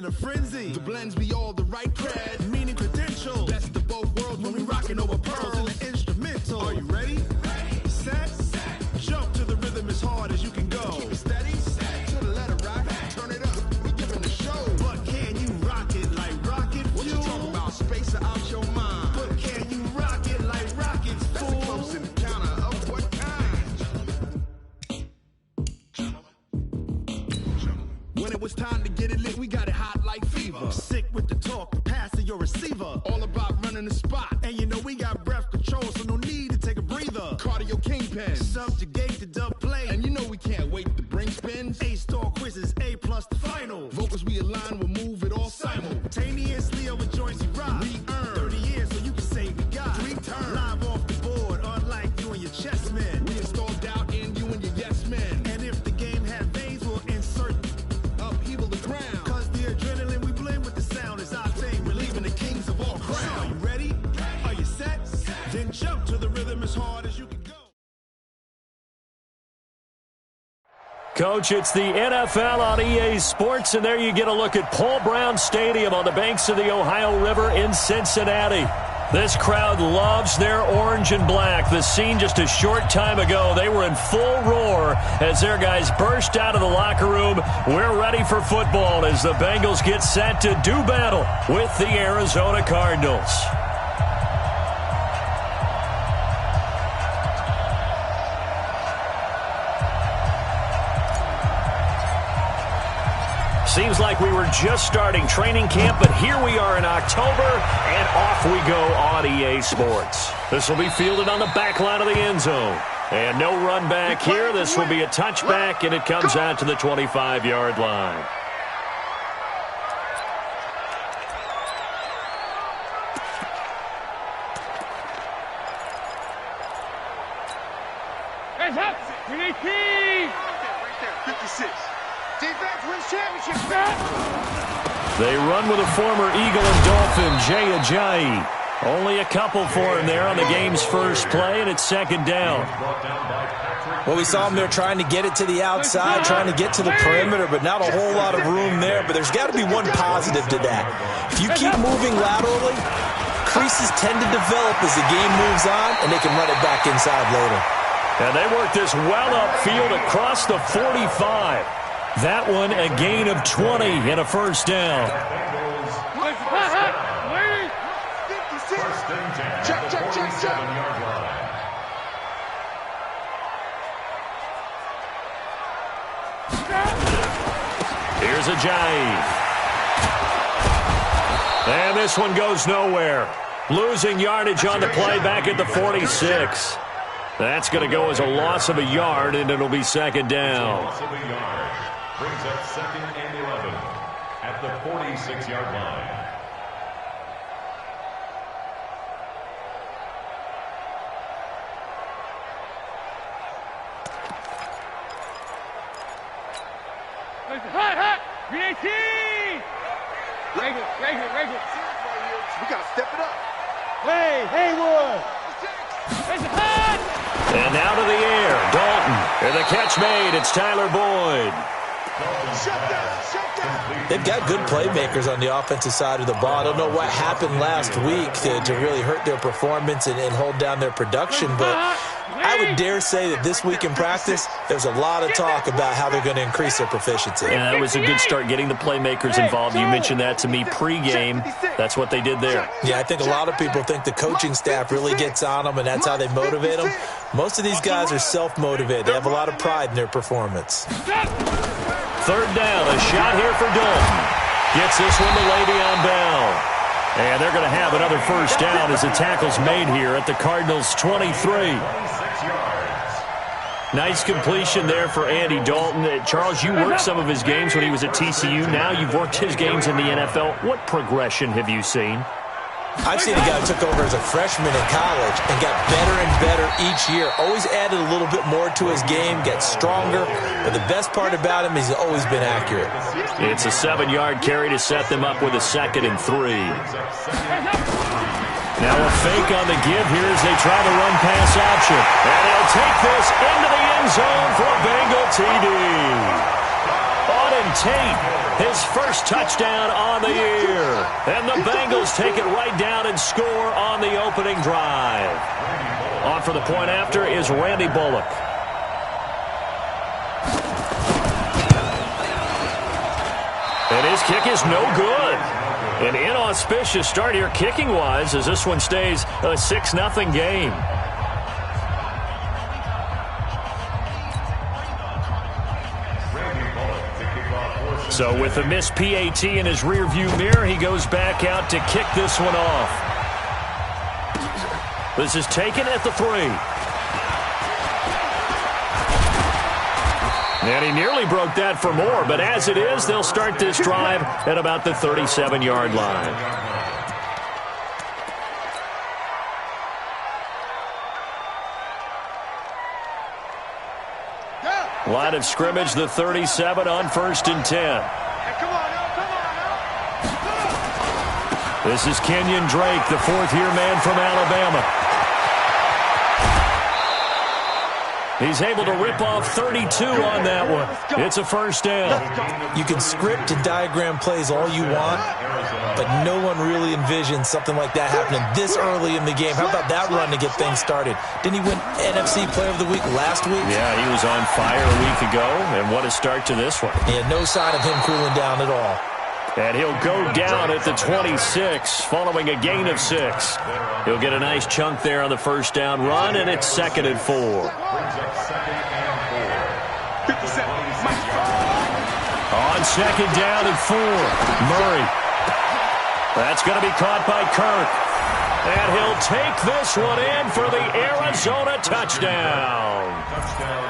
a frenzy. The blends be all the right cred, meaning credential. Best of both worlds when we rockin' over pearls in the instrumental. Are you ready? Set. Jump to the rhythm as hard as you can go. Keep it steady. To the letter rock. Turn it up. We giving the show. But can you rock it like rocket fuel? What you talking about? Space out your mind. But can you rock it like rockets, fool? That's a close encounter of what kind? When it was time to get it lit, we got it hot like fever. Sick with the talk, the pass to your receiver. All about running the spot. And you know we got breath control, so no need to take a breather. Cardio kingpin, subjugate the dub play. And you know we can't wait to bring spins. A-star quizzes, A+ the final. Vocals we align, we'll move it all simultaneously over joints we rock. We earn 30 years, so you can say we got 3 turns. Live off the board, unlike you and your chess men. We install doubt in you and your yes men. And if the game had veins, we'll insert upheaval the ground. Cause the adrenaline we blend with the sound is our thing. Relieving the kings of all crowns. So are you ready? Are you set? Then jump to the rhythm as hard as you can go. Coach, it's the NFL on EA Sports, and there you get a look at Paul Brown Stadium on the banks of the Ohio River in Cincinnati. This crowd loves their orange and black. The scene just a short time ago, they were in full roar as their guys burst out of the locker room. We're ready for football as the Bengals get set to do battle with the Arizona Cardinals. Seems like we were just starting training camp, but here we are in October, and off we go on EA Sports. This will be fielded on the back line of the end zone. And no run back here. This will be a touchback, and it comes out to the 25-yard line. Hands up! We need keys! Right there, 56. Defense wins championship. They run with a former Eagle and Dolphin, Jay Ajayi. Only a couple for him there on the game's first play, and it's second down. Well, we saw him there trying to get it to the outside, trying to get to the perimeter, but not a whole lot of room there. But there's got to be one positive to that. If you keep moving laterally, creases tend to develop as the game moves on, and they can run it back inside later. And they work this well upfield across the 45. That one a gain of 20 and a first down. Check. Here's Ajayi. And this one goes nowhere. Losing yardage on the play back at the 46. That's going to go as a loss of a yard, and it'll be second down. Loss of a yard brings up second and 11 at the 46-yard line. Hot! VAT! Regular. We got to step it up. Hey, Haywood! It's hot! And now to the air, Dalton. And the catch made, it's Tyler Boyd. Shut down. They've got good playmakers on the offensive side of the ball. I don't know what happened last week to really hurt their performance and hold down their production, but I would dare say that this week in practice, there's a lot of talk about how they're going to increase their proficiency. Yeah, that was a good start getting the playmakers involved. You mentioned that to me pregame. That's what they did there. Yeah, I think a lot of people think the coaching staff really gets on them, and that's how they motivate them. Most of these guys are self-motivated. They have a lot of pride in their performance. Third down, a shot here for Dalton. Gets this one to Le'Veon Bell. And they're going to have another first down as the tackle's made here at the Cardinals' 23. Nice completion there for Andy Dalton. Charles, you worked some of his games when he was at TCU. Now you've worked his games in the NFL. What progression have you seen? I've seen a guy who took over as a freshman in college and got better and better each year. Always added a little bit more to his game, gets stronger. But the best part about him is he's always been accurate. It's a 7-yard carry to set them up with a 2nd and 3. Now a fake on the give here as they try the run-pass option. And he'll take this into the end zone for a Bengal TD. On Golden Tate, his first touchdown on the year. And the Bengals take it right down and score on the opening drive. On for the point after is Randy Bullock. And his kick is no good. An inauspicious start here kicking-wise as this one stays a 6-0 game. So with the missed PAT in his rearview mirror, he goes back out to kick this one off. This is taken at the 3. And he nearly broke that for more, but as it is, they'll start this drive at about the 37-yard line. Line of scrimmage, the 37 on 1st and 10. This is Kenyon Drake, the fourth-year man from Alabama. He's able to rip off 32 on that one. It's a first down. You can script and diagram plays all you want, but no one really envisions something like that happening this early in the game. How about that run to get things started? Didn't he win NFC Player of the Week last week? Yeah, he was on fire a week ago, and what a start to this one. Yeah, no sign of him cooling down at all. And he'll go down at the 26 following a gain of 6. He'll get a nice chunk there on the first down run, and it's 2nd and 4. On 2nd down and 4, Murray. That's going to be caught by Kirk. And he'll take this one in for the Arizona touchdown.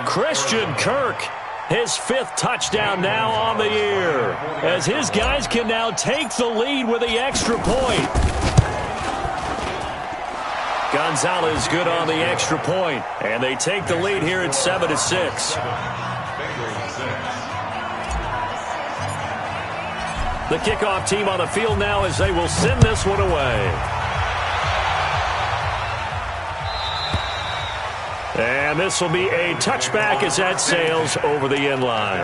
Christian Kirk. His 5th touchdown now on the year, as his guys can now take the lead with the extra point. Gonzalez good on the extra point, and they take the lead here at 7-6. The kickoff team on the field now as they will send this one away. And this will be a touchback as that sails over the end line.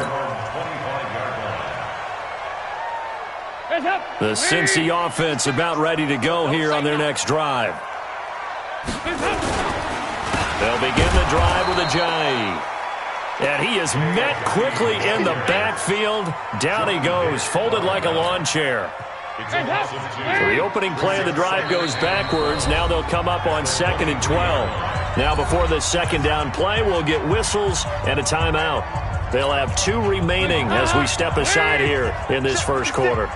The Cincy offense about ready to go here on their next drive. They'll begin the drive with a Ajayi. And he is met quickly in the backfield. Down he goes, folded like a lawn chair. So the opening play of the drive goes backwards. Now they'll come up on 2nd and 12. Now before the second down play, we'll get whistles and a timeout. They'll have 2 remaining as we step aside here in this first quarter.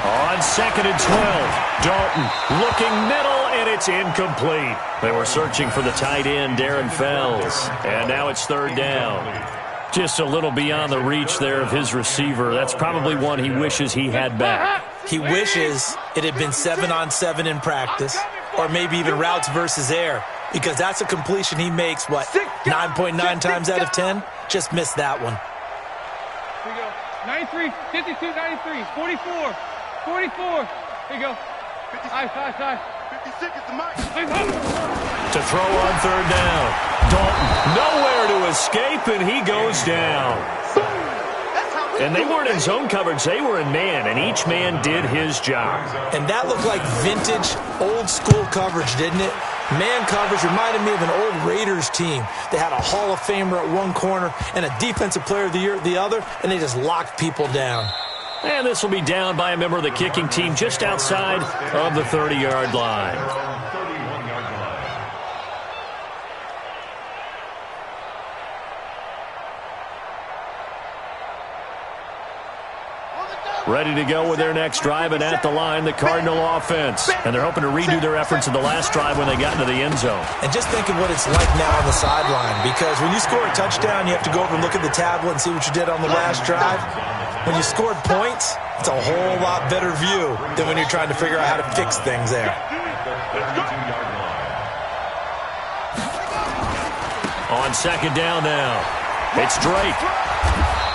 On 2nd and 12, Dalton looking middle, and it's incomplete. They were searching for the tight end, Darren Fells, and now it's 3rd down. Just a little beyond the reach there of his receiver. That's probably one he wishes he had back. He wishes it had been 7-on-7 in practice, or maybe even routes versus air, because that's a completion he makes, 9.9 times out of 10? Just missed that one. Here we go. 93, 52, 93, 44, 44. Here you go. Side. 56 is the mark. To throw on 3rd down. Dalton nowhere to escape, and he goes down. And they weren't in zone coverage. They were in man, and each man did his job. And that looked like vintage, old-school coverage, didn't it? Man coverage reminded me of an old Raiders team. They had a Hall of Famer at one corner and a Defensive Player of the Year at the other, and they just locked people down. And this will be down by a member of the kicking team just outside of the 30-yard line. Ready to go with their next drive, and at the line, the Cardinal offense. And they're hoping to redo their efforts in the last drive when they got into the end zone. And just think of what it's like now on the sideline, because when you score a touchdown, you have to go over and look at the tablet and see what you did on the last drive. When you scored points, it's a whole lot better view than when you're trying to figure out how to fix things there. On 2nd down now, it's Drake.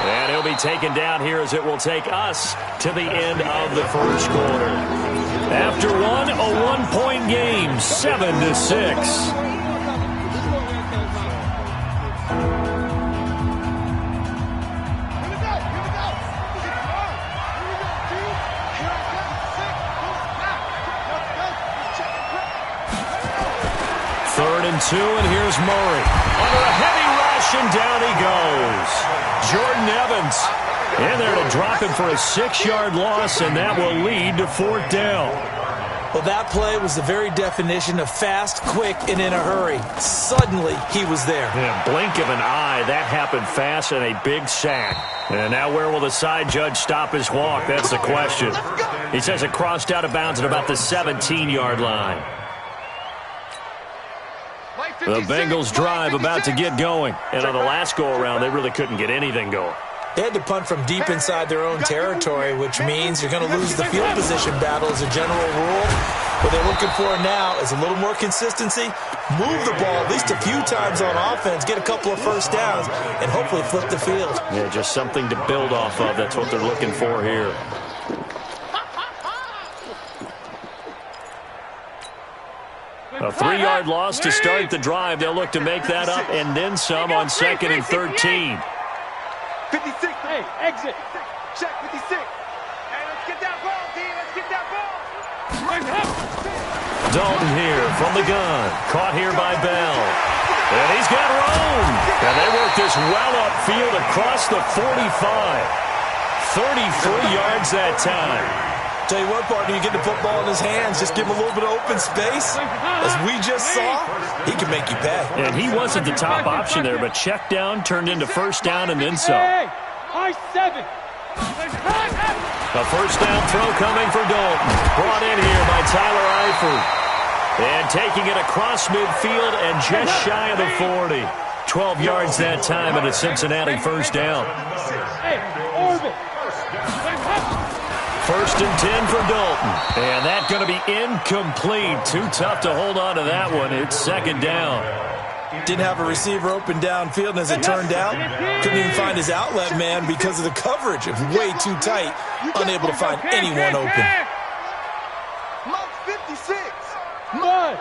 And he'll be taken down here as it will take us to the end of the first quarter. After a one-point game, 7-6. 2, and here's Murray. Under a heavy rush, and down he goes. Jordan Evans in there to drop him for a 6-yard loss, and that will lead to 4th down. Well, that play was the very definition of fast, quick, and in a hurry. Suddenly, he was there. Yeah, blink of an eye. That happened fast, and a big sack. And now where will the side judge stop his walk? That's the question. He says it crossed out of bounds at about the 17-yard line. The Bengals drive about to get going. And on the last go-around, they really couldn't get anything going. They had to punt from deep inside their own territory, which means you're going to lose the field position battle as a general rule. What they're looking for now is a little more consistency, move the ball at least a few times on offense, get a couple of first downs, and hopefully flip the field. Yeah, just something to build off of. That's what they're looking for here. A 3-yard loss to start the drive. They'll look to make that up and then some on 2nd and 13. 56. Hey, exit. Check 56. Hey, let's get that ball, D. Let's get that ball. Dalton here from the gun. Caught here by Bell. And he's got room. And they work this well upfield across the 45. 33 yards that time. Tell you what, partner, you get the football in his hands, just give him a little bit of open space. As we just saw, he can make you pay. And he wasn't the top option there, but check down turned into first down and then some. High 7. A first down throw coming for Dalton. Brought in here by Tyler Eifert. And taking it across midfield and just shy of the 40. 12 yards that time and a Cincinnati first down. Hey, orbit. 1st and 10 for Dalton. And that's going to be incomplete. Too tough to hold on to that one. It's 2nd down. Didn't have a receiver open downfield, and as it turned out, couldn't even find his outlet man because of the coverage. It was way too tight, unable to find anyone open. Mark 56. Buzz.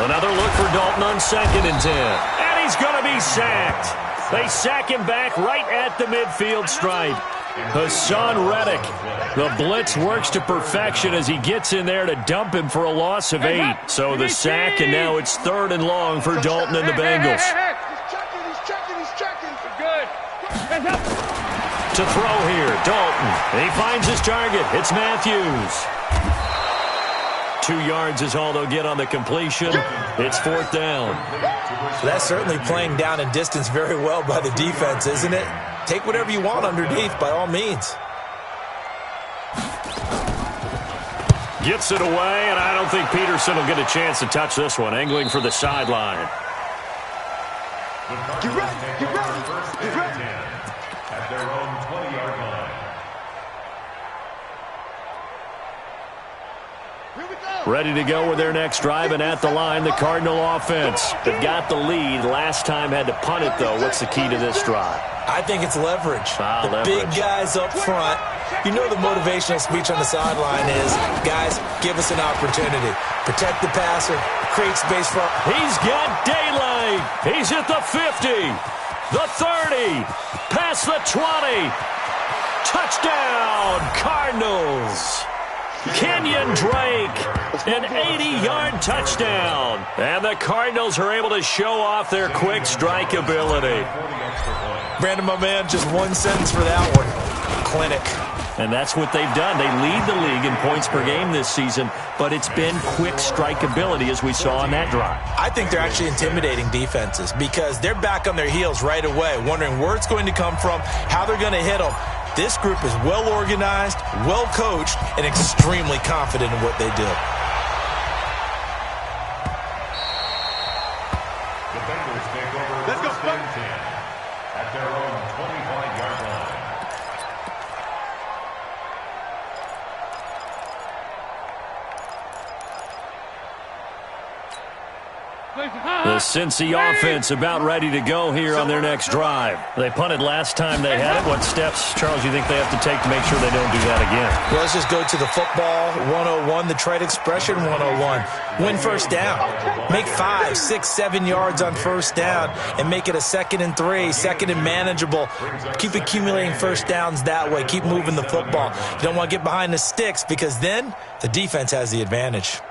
Another look for Dalton on 2nd and 10. And he's going to be sacked. They sack him back right at the midfield stripe. Hassan Reddick. The blitz works to perfection as he gets in there to dump him for a loss of 8. So the sack, and now it's 3rd and long for Dalton and the Bengals. He's checking. Good. To throw here, Dalton. He finds his target. It's Matthews. 2 yards is all they'll get on the completion. It's 4th down. So that's certainly playing down in distance very well by the defense, isn't it? Take whatever you want underneath, by all means. Gets it away, and I don't think Peterson will get a chance to touch this one. Angling for the sideline. Get ready. At their own 20-yard line. Ready to go with their next drive, and at the line, the Cardinal offense. They've got the lead. Last time had to punt it, though. What's the key to this drive? I think it's leverage. Leverage. Big guys up front. You know the motivational speech on the sideline is, guys, give us an opportunity. Protect the passer. Create space for... He's got daylight. He's at the 50, the 30, past the 20. Touchdown, Cardinals. Kenyon Drake, an 80-yard touchdown. And the Cardinals are able to show off their quick strike ability. Brandon, my man, just one sentence for that one. Clinic. And that's what they've done. They lead the league in points per game this season, but it's been quick strike ability as we saw on that drive. I think they're actually intimidating defenses because they're back on their heels right away, wondering where it's going to come from, how they're going to hit them. This group is well organized, well coached, and extremely confident in what they do. The Bengals take over. Let's go, 1st and 10 at their own 25-yard line. The Cincy offense about ready to go here on their next drive. They punted last time they had it. What steps, Charles, you think they have to take to make sure they don't do that again? Well, let's just go to the football 101, the trade expression 101. Win first down. Make 5, 6, 7 yards on first down and make it a 2nd and 3, 2nd and manageable. Keep accumulating first downs that way. Keep moving the football. You don't want to get behind the sticks because then the defense has the advantage.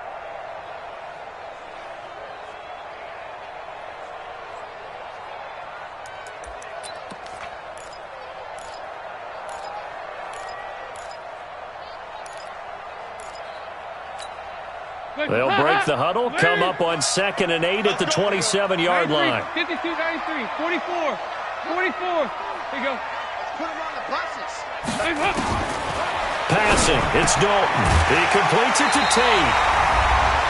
They'll break the huddle, come up on 2nd and 8 at the 27-yard line. 52-93, 44, 44. Here you go. Put him on the buses. Passing, it's Dalton. He completes it to Tate.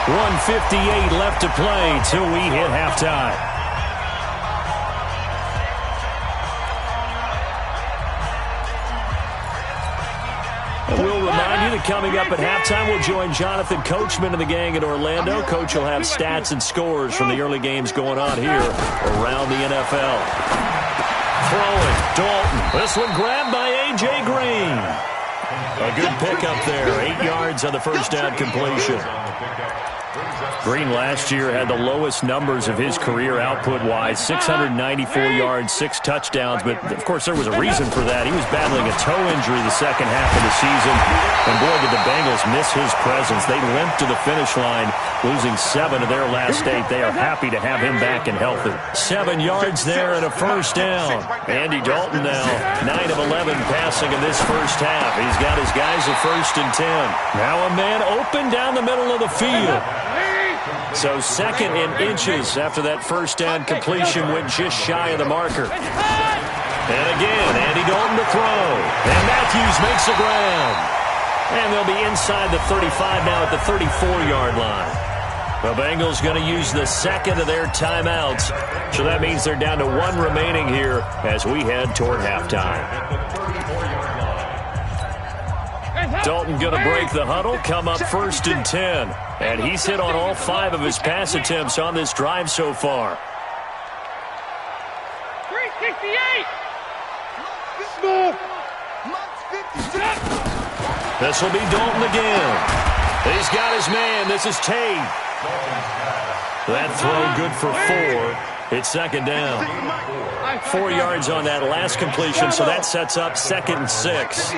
1:58 left to play till we hit halftime. We'll remind you that coming up at halftime, we'll join Jonathan Coachman and the gang in Orlando. Coach will have stats and scores from the early games going on here around the NFL. Throwing, Dalton. This one grabbed by A.J. Green. A good pickup there. 8 yards on the first down completion. Green last year had the lowest numbers of his career output-wise, 694 yards, 6 touchdowns. But, of course, there was a reason for that. He was battling a toe injury the second half of the season. And, boy, did the Bengals miss his presence. They limped to the finish line, losing 7 of their last 8. They are happy to have him back and healthy. 7 yards there and a first down. Andy Dalton now, 9 of 11 passing in this first half. He's got his guys at 1st and 10. Now a man open down the middle of the field. So 2nd and inches after that first down completion went just shy of the marker. And again, Andy Dalton to throw. And Matthews makes the ground. And they'll be inside the 35 now at the 34-yard line. The Bengals going to use the 2nd of their timeouts. So that means they're down to 1 remaining here as we head toward halftime. Dalton going to break the huddle, come up 1st and 10. And he's hit on all 5 of his pass attempts on this drive so far. 368. This will be Dalton again. He's got his man. This is Tate. That throw good for 4. It's 2nd down. 4 yards on that last completion, so that sets up 2nd and 6.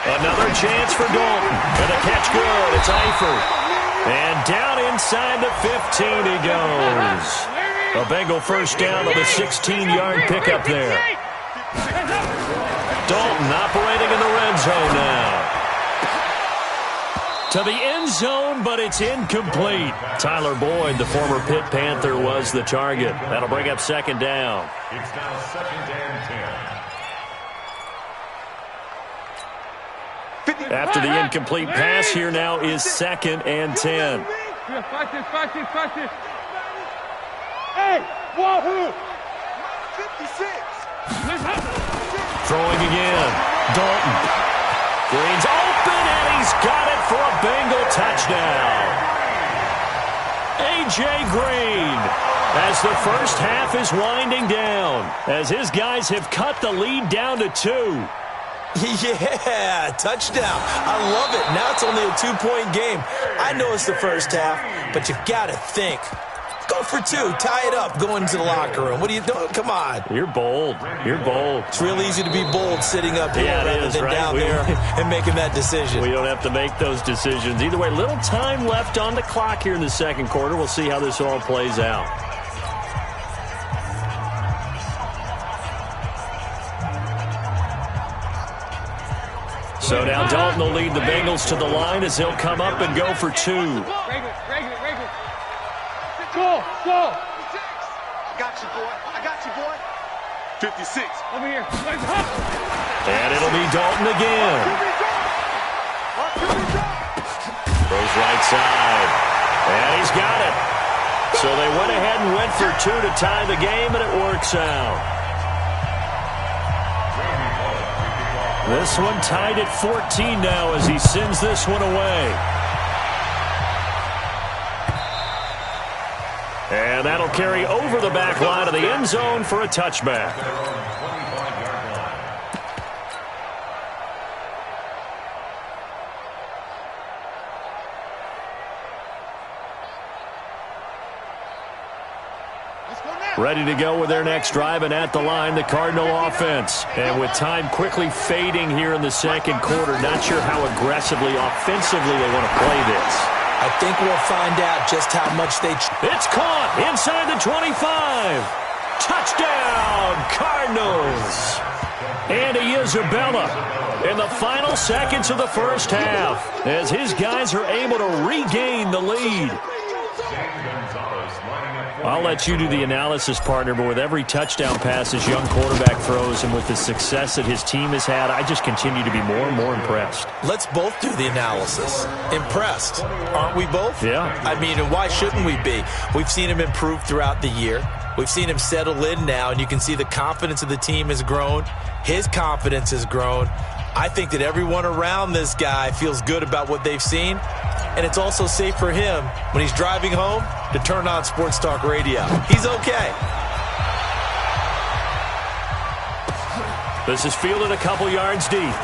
Another chance for Dalton. And the catch good. It's Eifert. And down inside the 15 he goes. A Bengal first down on the 16-yard pickup there. Dalton operating in the red zone now. To the end zone, but it's incomplete. Tyler Boyd, the former Pitt Panther, was the target. That'll bring up 2nd down. It's now 2nd and 10. After the incomplete pass, here now is 2nd and 10. Watch this. Hey, wahoo! 56. Throwing again. Dalton. Green's open, and he's got it for a Bengal touchdown. A.J. Green, as the first half is winding down, as his guys have cut the lead down to 2. Yeah, touchdown. I love it. Now it's only a 2-point game. I know it's the first half, but you got to think. Go for 2. Tie it up. Go into the locker room. What are you doing? Come on. You're bold. It's real easy to be bold sitting up here rather than down there and making that decision. We don't have to make those decisions. Either way, little time left on the clock here in the 2nd quarter. We'll see how this all plays out. So now Dalton will lead the Bengals to the line as he'll come up and go for 2. Regular. Go. I got you, boy. 56. Over here. And it'll be Dalton again. Throws right side. And he's got it. So they went ahead and went for 2 to tie the game, and it works out. This one tied at 14 now as he sends this one away. And that'll carry over the back line of the end zone for a touchback. Ready to go with their next drive, and at the line, the Cardinal offense. And with time quickly fading here in the 2nd quarter, not sure how aggressively, offensively they want to play this. I think we'll find out just how much they... It's caught inside the 25. Touchdown, Cardinals. Andy Isabella in the final seconds of the first half as his guys are able to regain the lead. I'll let you do the analysis, partner, but with every touchdown pass his young quarterback throws and with the success that his team has had, I just continue to be more and more impressed. Let's both do the analysis. Impressed, aren't we both? Yeah. I mean, and why shouldn't we be? We've seen him improve throughout the year. We've seen him settle in now, and you can see the confidence of the team has grown. His confidence has grown. I think that everyone around this guy feels good about what they've seen, and it's also safe for him when he's driving home to turn on Sports Talk Radio. He's okay. This is fielded a couple yards deep.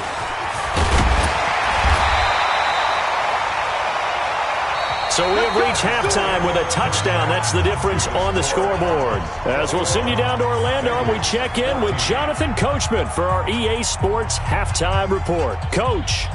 So we have reached halftime with a touchdown. That's the difference on the scoreboard. As we'll send you down to Orlando, and we check in with Jonathan Coachman for our EA Sports Halftime Report. Coach.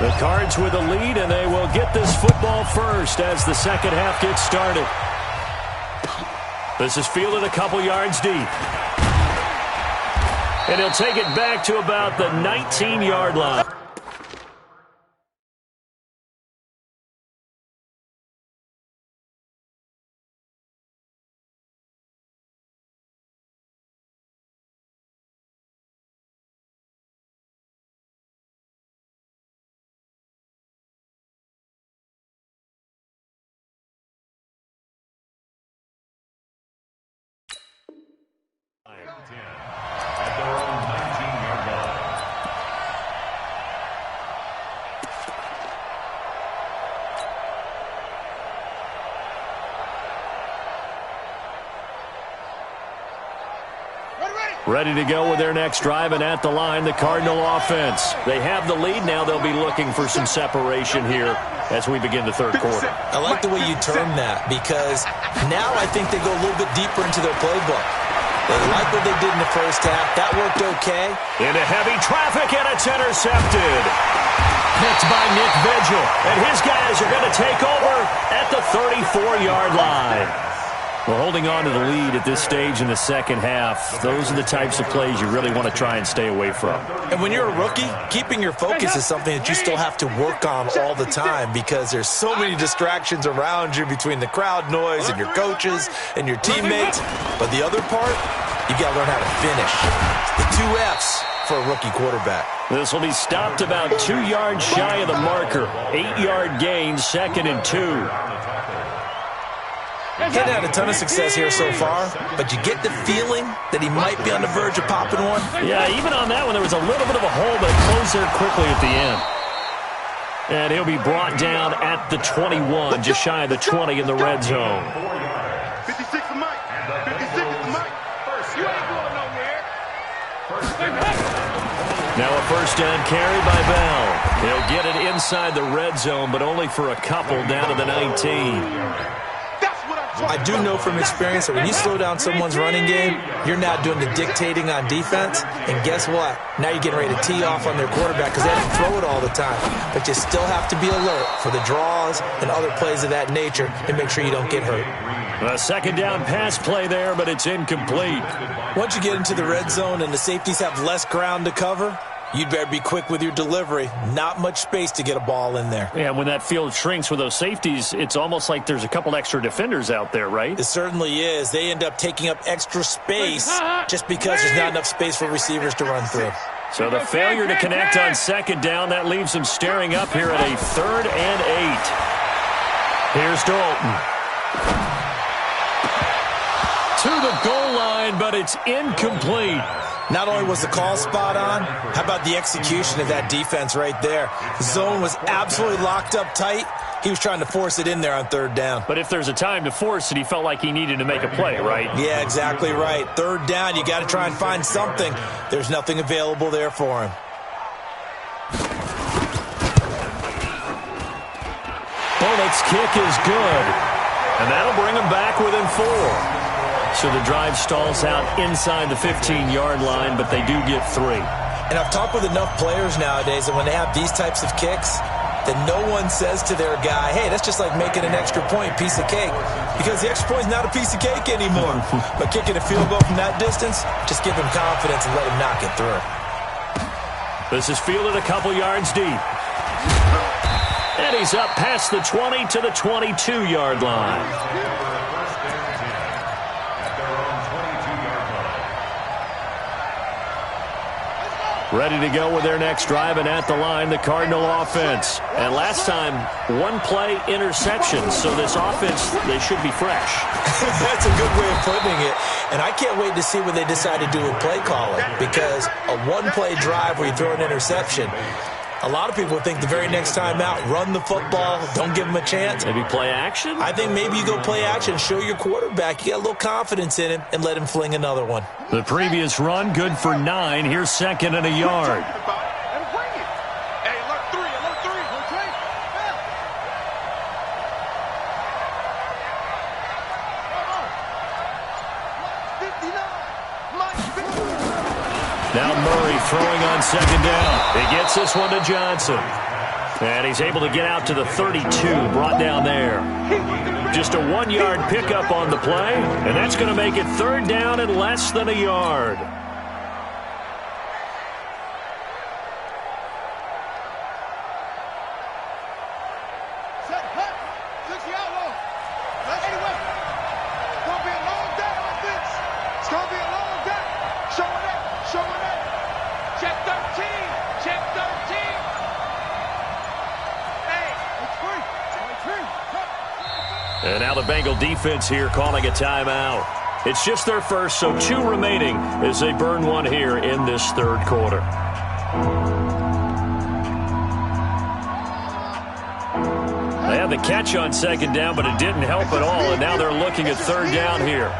The Cards with a lead, and they will get this football first as the second half gets started. This is fielded a couple yards deep. And he'll take it back to about the 19-yard line. At their own 19-yard line. Ready to go with their next drive, and at the line, the Cardinal offense. They have the lead now. They'll be looking for some separation here as we begin the third quarter. I like the way you term that, because now I think they go a little bit deeper into their playbook. They like what they did in the first half. That worked okay. Into heavy traffic, and it's intercepted. Picked by Nick Vigil, and his guys are going to take over at the 34-yard line. Well, holding on to the lead at this stage in the second half, those are the types of plays you really want to try and stay away from. And when you're a rookie, keeping your focus is something that you still have to work on all the time, because there's so many distractions around you between the crowd noise and your coaches and your teammates. But the other part, you got to learn how to finish. The 2 F's for a rookie quarterback. This will be stopped about 2 yards shy of the marker. 8-yard gain, 2nd and 2. Hasn't had a ton of success here so far, but you get the feeling that he might be on the verge of popping one. Yeah, even on that one, there was a little bit of a hole, but it closed there quickly at the end. And he'll be brought down at the 21, just shy of the 20 in the red zone. 56 to Mike. 56 to Mike. You ain't going nowhere. Now a first down carry by Bell. He'll get it inside the red zone, but only for a couple down to the 19. I do know from experience that when you slow down someone's running game, you're now doing the dictating on defense. And guess what? Now you're getting ready to tee off on their quarterback because they don't throw it all the time. But you still have to be alert for the draws and other plays of that nature and make sure you don't get hurt. A second down pass play there, but it's incomplete. Once you get into the red zone and the safeties have less ground to cover, you'd better be quick with your delivery. Not much space to get a ball in there. Yeah, when that field shrinks with those safeties, it's almost like there's a couple extra defenders out there, right? It certainly is. They end up taking up extra space just because there's not enough space for receivers to run through. So the failure to connect on second down, that leaves them staring up here at a 3rd and 8. Here's Dalton. To the goal line, but it's incomplete. Not only was the call spot on, how about the execution of that defense right there? The zone was absolutely locked up tight. He was trying to force it in there on 3rd down. But if there's a time to force it, he felt like he needed to make a play, right? Yeah, exactly right. 3rd down, you got to try and find something. There's nothing available there for him. Bullock's kick is good. And that'll bring them back within 4. So the drive stalls out inside the 15-yard line, but they do get 3. And I've talked with enough players nowadays that when they have these types of kicks, that no one says to their guy, hey, that's just like making an extra point, piece of cake. Because the extra point is not a piece of cake anymore. But kicking a field goal from that distance, just give him confidence and let him knock it through. This is fielded a couple yards deep. And he's up past the 20 to the 22-yard line. Ready to go with their next drive, and at the line, the Cardinal offense. And last time, one-play interception, so this offense, they should be fresh. That's a good way of putting it. And I can't wait to see what they decide to do with play calling, because a one-play drive where you throw an interception, a lot of people think the very next time out, run the football, don't give them a chance. Maybe play action? I think maybe you go play action, show your quarterback you got a little confidence in him, and let him fling another one. The previous run, good for 9. Here's 2nd and a yard. Now Murray throwing on 2nd down. He gets this one to Johnson. And he's able to get out to the 32, brought down there. Just a 1-yard pickup on the play, and that's going to make it 3rd down and less than a yard. And now the Bengal defense here calling a timeout. It's just their first, so 2 remaining as they burn one here in this 3rd quarter. They had the catch on 2nd down, but it didn't help at all, and now they're looking at 3rd down here.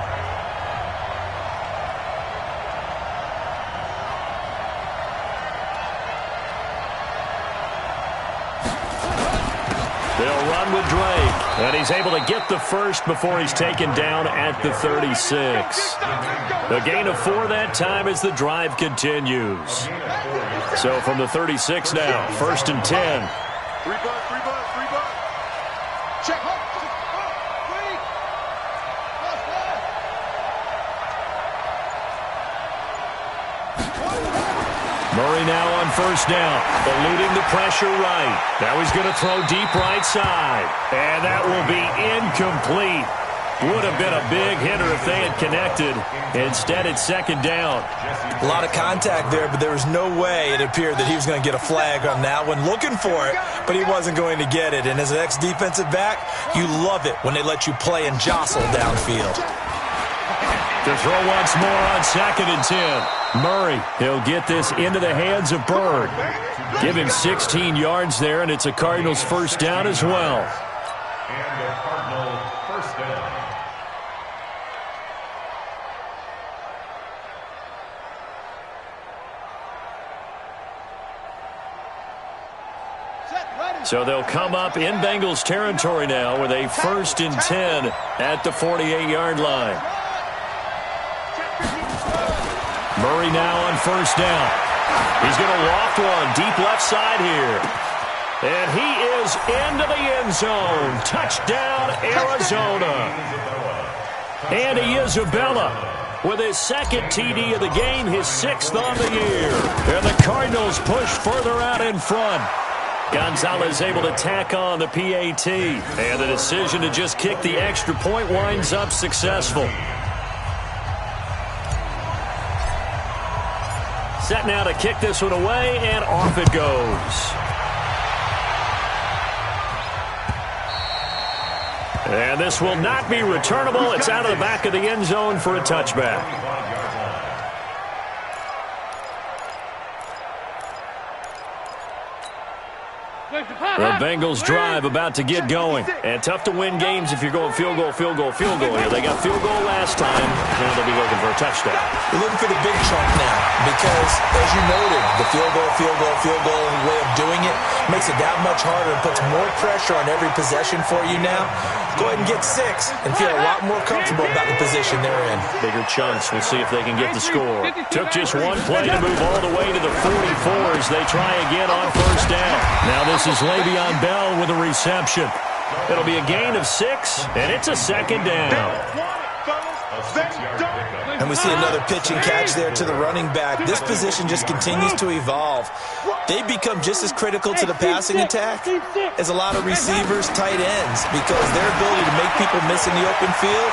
They'll run with Drake. And he's able to get the first before he's taken down at the 36. A gain of 4 that time as the drive continues. So from the 36 now, 1st and 10. Check. Murray now on 1st down, eluding the pressure right. Now he's going to throw deep right side. And that will be incomplete. Would have been a big hitter if they had connected. Instead, it's 2nd down. A lot of contact there, but there was no way it appeared that he was going to get a flag on that one. Looking for it, but he wasn't going to get it. And as an ex-defensive back, you love it when they let you play and jostle downfield. To throw once more on 2nd and 10. Murray, he'll get this into the hands of Bird. Give him 16 yards there, and it's a Cardinals 1st down as well. And a Cardinal 1st down. So they'll come up in Bengals territory now with a 1st and 10 at the 48-yard line. Murray now on 1st down. He's going to loft one deep left side here. And he is into the end zone. Touchdown, Arizona. Andy Isabella with his 2nd TD of the game, his 6th on the year. And the Cardinals push further out in front. Gonzalez able to tack on the PAT. And the decision to just kick the extra point winds up successful. Set now to kick this one away, and off it goes. And this will not be returnable. It's out of the back of the end zone for a touchback. The Bengals drive about to get going. And tough to win games if you're going field goal, field goal, field goal here. They got field goal last time. Now they'll be looking for a touchdown. They're looking for the big chunk now because, as you noted, the field goal way of doing it makes it that much harder and puts more pressure on every possession for you now. Go ahead and get 6 and feel a lot more comfortable about the position they're in. Bigger chunks. We'll see if they can get the score. Took just one play to move all the way to the 44 as they try again on first down. Now this is Le'Veon Bell with a reception. It'll be a gain of 6, and it's a second down. And we see another pitch and catch there to the running back. This position just continues to evolve. They become just as critical to the passing attack as a lot of receivers, tight ends, because their ability to make people miss in the open field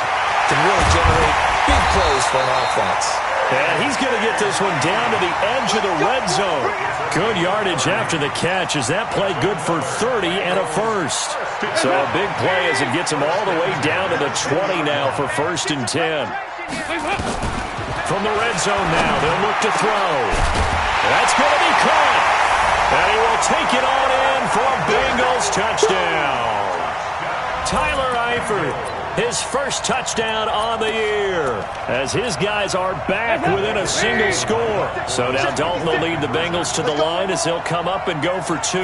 can really generate big plays for an offense. And he's going to get this one down to the edge of the red zone. Good yardage after the catch as that play good for 30 and a first. So a big play as it gets him all the way down to the 20 now for 1st and 10. From the red zone now, they'll look to throw. That's going to be caught. And he will take it on in for a Bengals touchdown. Tyler Eifert, his first touchdown on the year, as his guys are back within a single score. So now Dalton will lead the Bengals to the line as he'll come up and go for 2.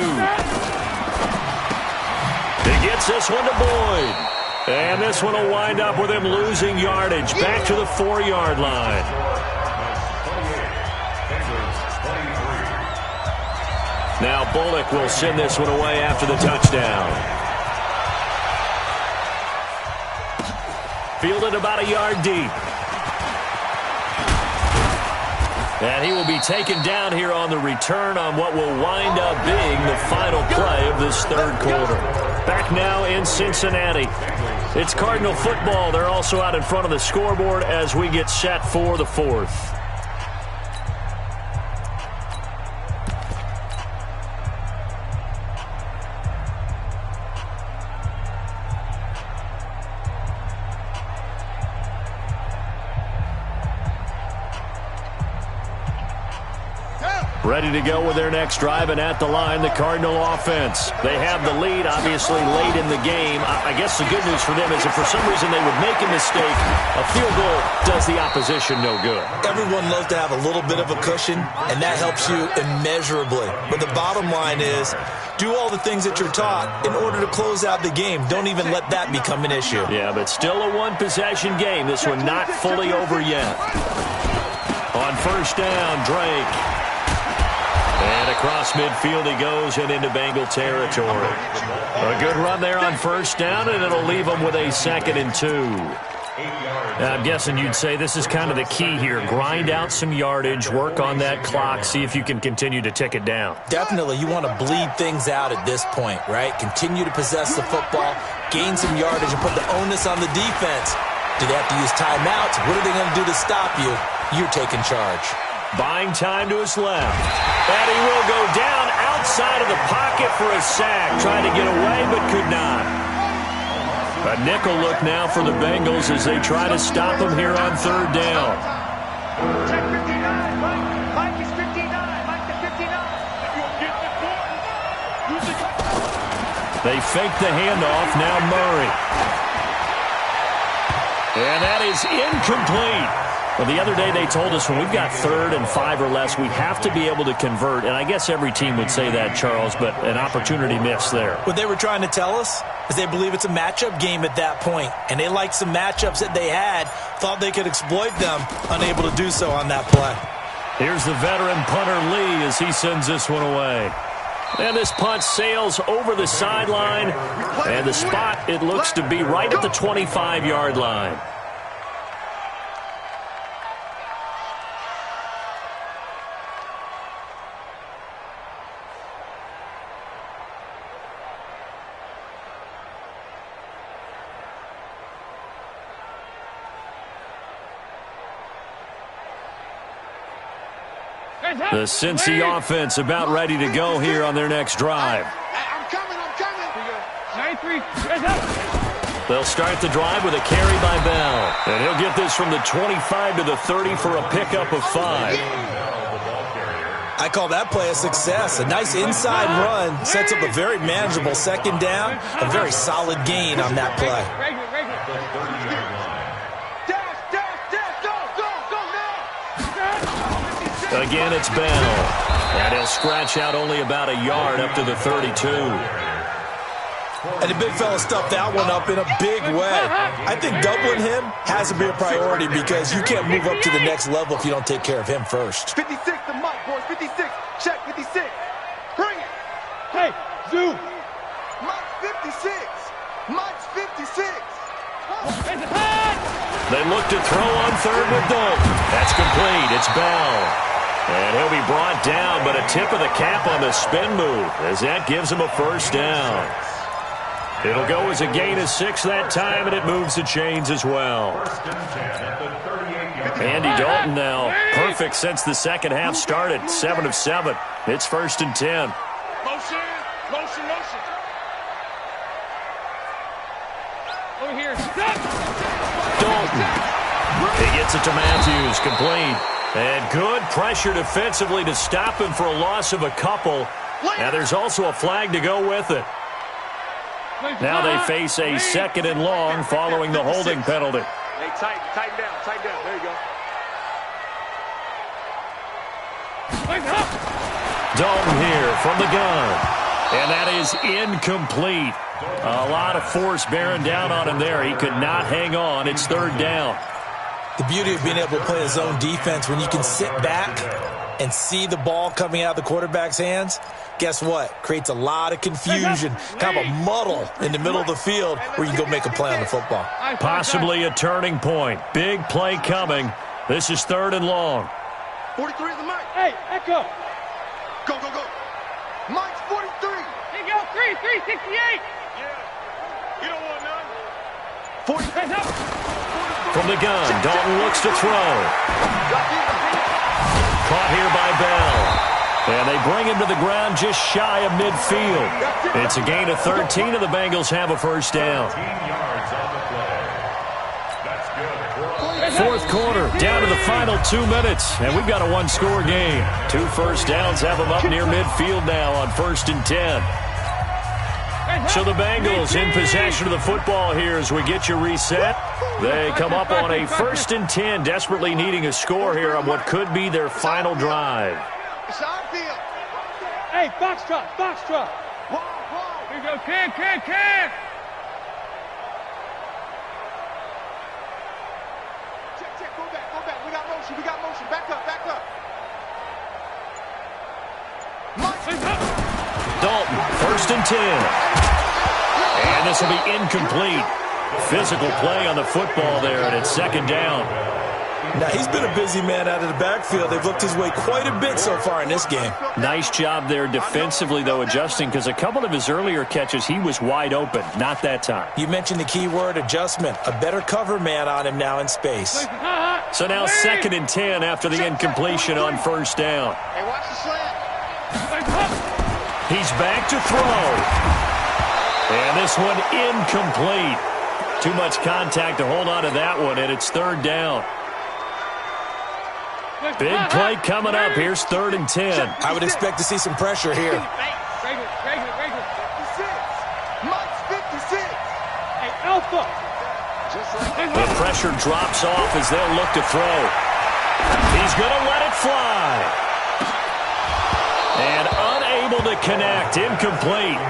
He gets this one to Boyd. And this one will wind up with him losing yardage back to the 4-yard line. Now Bullock will send this one away after the touchdown. Fielded about a yard deep. And he will be taken down here on the return on what will wind up being the final play of this third quarter. Back now in Cincinnati. It's Cardinal football. They're also out in front of the scoreboard as we get set for the 4th. Ready to go with their next drive, and at the line, the Cardinal offense. They have the lead, obviously, late in the game. I guess the good news for them is if for some reason they would make a mistake, a field goal does the opposition no good. Everyone loves to have a little bit of a cushion, and that helps you immeasurably. But the bottom line is, do all the things that you're taught in order to close out the game. Don't even let that become an issue. Yeah, but still a one-possession game. This one not fully over yet. On first down, Drake. And across midfield he goes and into Bengal territory. A good run there on first down, and it'll leave him with a 2nd and 2. I'm guessing you'd say this is kind of the key here. Grind out some yardage, work on that clock, see if you can continue to tick it down. Definitely. You want to bleed things out at this point, right? Continue to possess the football, gain some yardage, and put the onus on the defense. Do they have to use timeouts? What are they going to do to stop you? You're taking charge. Buying time to his left. And he will go down outside of the pocket for a sack. Trying to get away, but could not. A nickel look now for the Bengals as they try to stop him here on third down. Check 59, Mike. Mike is 59. Mike to 59. They fake the handoff. Now Murray. And that is incomplete. Well, the other day they told us when we've got 3rd and 5 or less, we have to be able to convert. And I guess every team would say that, Charles, but an opportunity missed there. What they were trying to tell us is they believe it's a matchup game at that point. And they liked some matchups that they had, thought they could exploit them, unable to do so on that play. Here's the veteran punter Lee as he sends this one away. And this punt sails over the sideline. And the spot, it looks to be right at the 25-yard line. The Cincy offense about ready to go here on their next drive. I'm coming. 9-3. They'll start the drive with a carry by Bell. And he'll get this from the 25 to the 30 for a pickup of 5. I call that play a success. A nice inside run sets up a very manageable 2nd down. A very solid gain on that play. Again, it's Bell. And he'll scratch out only about a yard up to the 32. And the big fella stuffed that one up in a big way. I think doubling him has to be a priority because you can't move up to the next level if you don't take care of him first. 56 to Mike, boys. 56. Check 56. Bring it. Hey, Zoo. Mike's 56. Mike's 56. They look to throw on third with Dalton. That's complete. It's Bell. And he'll be brought down, but a tip of the cap on the spin move as that gives him a first down. It'll go as a gain of 6 that time, and it moves the chains as well. Andy Dalton now perfect since the second half started. 7 of 7. It's 1st and 10. Motion. Over here. Dalton. He gets it to Matthews. Complete. And good pressure defensively to stop him for a loss of a couple. Now there's also a flag to go with it. Now they face a 2nd and long following the holding penalty. Hey, tighten down. There you go. Dalton here from the gun. And that is incomplete. A lot of force bearing down on him there. He could not hang on. It's 3rd down. The beauty of being able to play a zone defense when you can sit back and see the ball coming out of the quarterback's hands, guess what? Creates a lot of confusion, kind of a muddle in the middle of the field where you can go make a play on the football. Possibly a turning point. Big play coming. This is 3rd and long. 43 is the Mike. Hey, Echo. Go. Mike's 43. Here you go. 368. Yeah. You don't want none. 40. Hands up. From the gun, Dalton looks to throw. Caught here by Bell. And they bring him to the ground just shy of midfield. It's a gain of 13, and the Bengals have a first down. 4th quarter, down to the final 2 minutes, and we've got a 1-score game. 2 first downs have them up near midfield now on 1st and 10. So the Bengals in possession of the football here as we get you reset. They come up on a 1st and 10, desperately needing a score here on what could be their final drive. Hey, box truck. Here you go. Can. Check. Go back. We got motion. Back up. Dalton, 1st and 10. And this will be incomplete. Physical play on the football there, and it's 2nd down. Now, he's been a busy man out of the backfield. They've looked his way quite a bit so far in this game. Nice job there defensively, though, adjusting, because a couple of his earlier catches, he was wide open. Not that time. You mentioned the key word, adjustment. A better cover man on him now in space. So now 2nd and 10 after the incompletion on 1st down. Hey, watch the slant. He's back to throw. And this one incomplete. Too much contact to hold on to that one, and it's 3rd down. Big play coming up. Here's 3rd and 10. I would expect to see some pressure here. Regular. 56. Mike's 56. Hey, Alpha. The pressure drops off as they'll look to throw. He's going to let it fly. And unable to connect. Incomplete.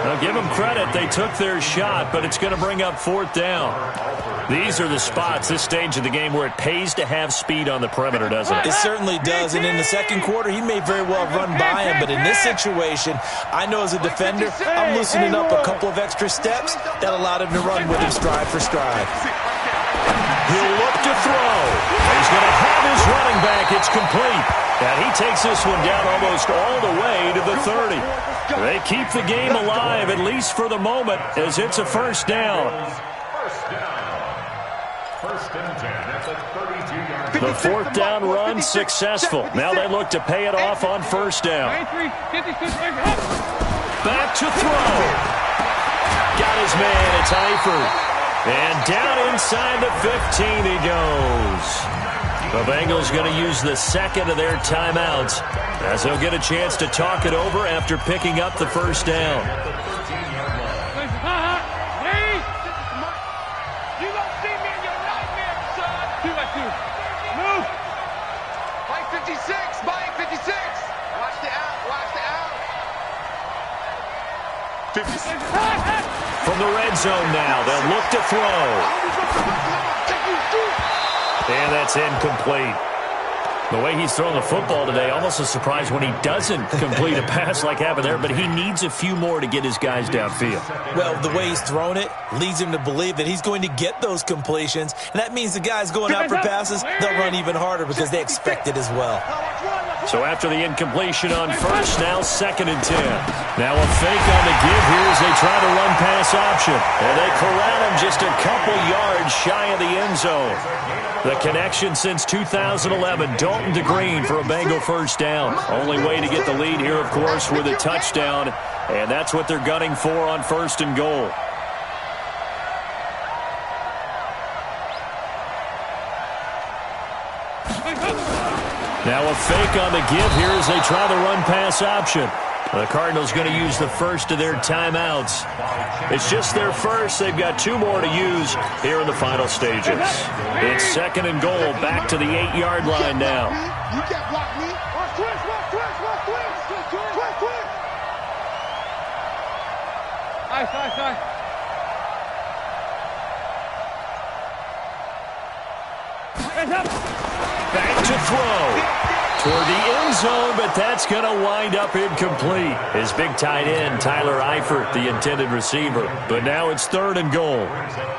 Now, give them credit. They took their shot, but it's going to bring up 4th down. These are the spots, this stage of the game, where it pays to have speed on the perimeter, doesn't it? It certainly does, and in the 2nd quarter, he may very well run by him, but in this situation, I know as a defender, I'm loosening up a couple of extra steps that allowed him to run with him stride for stride. He'll look to throw. He's going to have his running back. It's complete. And he takes this one down almost all the way to the 30. They keep the game alive, at least for the moment, as it's a first down. The 4th down run successful. Now they look to pay it off on 1st down. Back to throw. Got his man. It's Eifert. And down inside the 15 he goes. The Bengals going to use the 2nd of their timeouts as they'll get a chance to talk it over after picking up the 1st down. You don't see me in your nightmare, son. 2 by 2. Move. Mike 56. Watch From the red zone now, they'll look to throw. And that's incomplete. The way he's throwing the football today, almost a surprise when he doesn't complete a pass like happened there, but he needs a few more to get his guys downfield. Well, the way he's thrown it leads him to believe that he's going to get those completions, and that means the guys going out for passes, they'll run even harder because they expect it as well. So after the incompletion on first, now 2nd and 10. Now a fake on the give here as they try to run pass option. And they corral him just a couple yards shy of the end zone. The connection since 2011, Dalton to Green for a Bengal first down. Only way to get the lead here, of course, with a touchdown. And that's what they're gunning for on 1st and goal. Now a fake on the give here as they try the run pass option. The Cardinals going to use the first of their timeouts. It's just their first. They've got 2 more to use here in the final stages. It's 2nd and goal, back to the 8-yard line now. You can't block me. Back to throw. Toward the end zone, but that's going to wind up incomplete. His big tight end, Tyler Eifert, the intended receiver. But now it's 3rd and goal.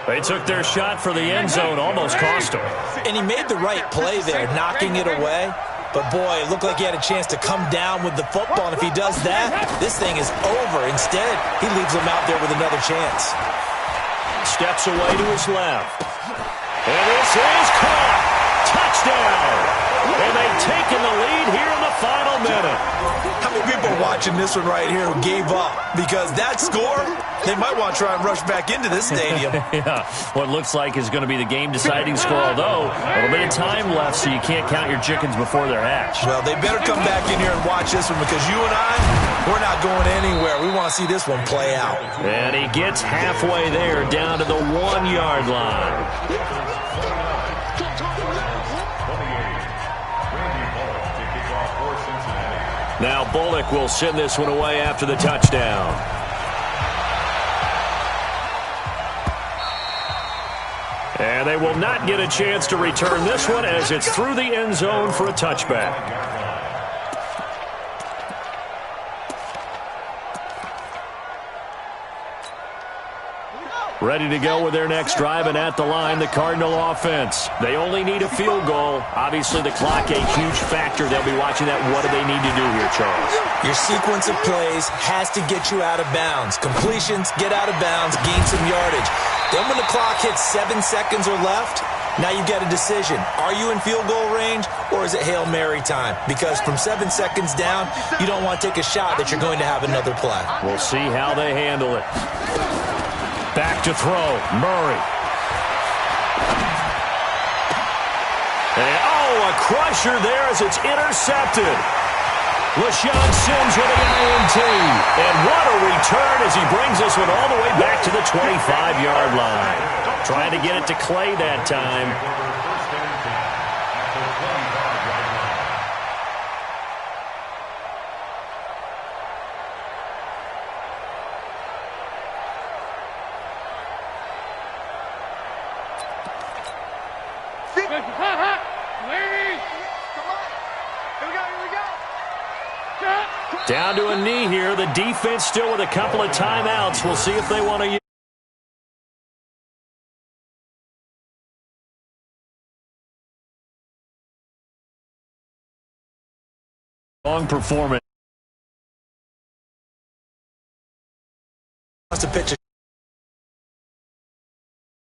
They took their shot for the end zone, almost cost him. And he made the right play there, knocking it away. But, boy, it looked like he had a chance to come down with the football. And if he does that, this thing is over. Instead, he leaves him out there with another chance. Steps away to his left. And this is caught. Touchdown. And they've taken the lead here in the final minute. How many people are watching this one right here who gave up? Because that score, they might want to try and rush back into this stadium. Yeah, what looks like is going to be the game-deciding score, although a little bit of time left, so you can't count your chickens before they're hatched. Well, they better come back in here and watch this one because you and I, we're not going anywhere. We want to see this one play out. And he gets halfway there, down to the 1-yard line. Now Bullock will send this one away after the touchdown. And they will not get a chance to return this one as it's through the end zone for a touchback. Ready to go with their next drive, and at the line, the Cardinal offense. They only need a field goal. Obviously, the clock a huge factor. They'll be watching that. What do they need to do here, Charles? Your sequence of plays has to get you out of bounds. Completions, get out of bounds, gain some yardage. Then when the clock hits 7 seconds or left, now you get a decision. Are you in field goal range, or is it Hail Mary time? Because from 7 seconds down, you don't want to take a shot that you're going to have another play. We'll see how they handle it. Back to throw, Murray. And, a crusher there as it's intercepted. LaShawn Sims with the INT. And what a return as he brings this one all the way back to the 25-yard line. Trying to get it to Clay that time. Down to a knee here. The defense still with a couple of timeouts. We'll see if they want to use. Long performance. Wants to pitch a